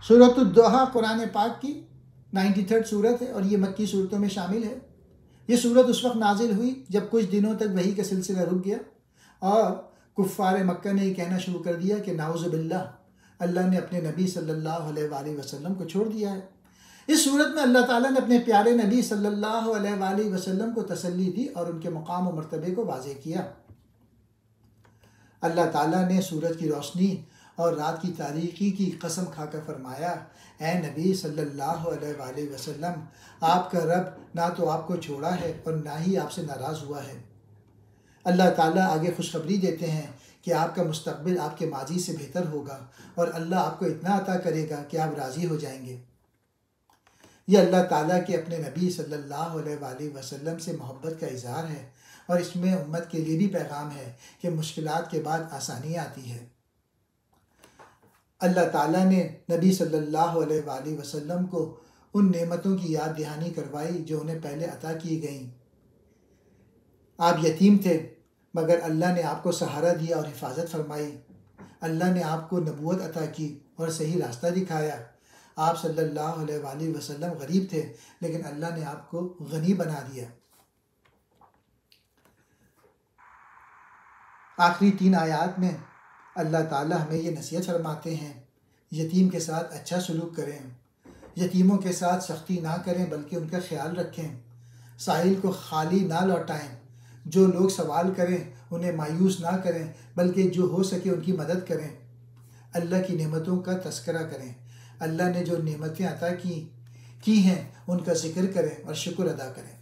سورۃ الضحیٰ قرآن پاک کی 93 صورت ہے اور یہ مکی صورتوں میں شامل ہے۔ یہ صورت اس وقت نازل ہوئی جب کچھ دنوں تک وحی کا سلسلہ رک گیا اور کفار مکہ نے یہ کہنا شروع کر دیا کہ نعوذ باللہ، اللہ نے اپنے نبی صلی اللہ علیہ وآلہ وسلم کو چھوڑ دیا ہے۔ اس صورت میں اللہ تعالیٰ نے اپنے پیارے نبی صلی اللہ علیہ وآلہ وسلم کو تسلی دی اور ان کے مقام و مرتبے کو واضح کیا۔ اللہ تعالیٰ نے سورج کی روشنی اور رات کی تاریکی کی قسم کھا کر فرمایا، اے نبی صلی اللہ علیہ وآلہ وسلم، آپ کا رب نہ تو آپ کو چھوڑا ہے اور نہ ہی آپ سے ناراض ہوا ہے۔ اللہ تعالیٰ آگے خوشخبری دیتے ہیں کہ آپ کا مستقبل آپ کے ماضی سے بہتر ہوگا اور اللہ آپ کو اتنا عطا کرے گا کہ آپ راضی ہو جائیں گے۔ یہ اللہ تعالیٰ کے اپنے نبی صلی اللہ علیہ وآلہ وسلم سے محبت کا اظہار ہے اور اس میں امت کے لیے بھی پیغام ہے کہ مشکلات کے بعد آسانی آتی ہے۔ اللہ تعالیٰ نے نبی صلی اللہ علیہ وآلہ وسلم کو ان نعمتوں کی یاد دہانی کروائی جو انہیں پہلے عطا کی گئیں۔ آپ یتیم تھے مگر اللہ نے آپ کو سہارا دیا اور حفاظت فرمائی۔ اللہ نے آپ کو نبوت عطا کی اور صحیح راستہ دکھایا۔ آپ صلی اللہ علیہ وآلہ وسلم غریب تھے لیکن اللہ نے آپ کو غنی بنا دیا۔ آخری 3 آیات میں اللہ تعالیٰ ہمیں یہ نصیحت فرماتے ہیں، یتیم کے ساتھ اچھا سلوک کریں، یتیموں کے ساتھ سختی نہ کریں بلکہ ان کا خیال رکھیں، سائل کو خالی نہ لوٹائیں، جو لوگ سوال کریں انہیں مایوس نہ کریں بلکہ جو ہو سکے ان کی مدد کریں، اللہ کی نعمتوں کا تذکرہ کریں، اللہ نے جو نعمتیں عطا کی ہیں ان کا ذکر کریں اور شکر ادا کریں۔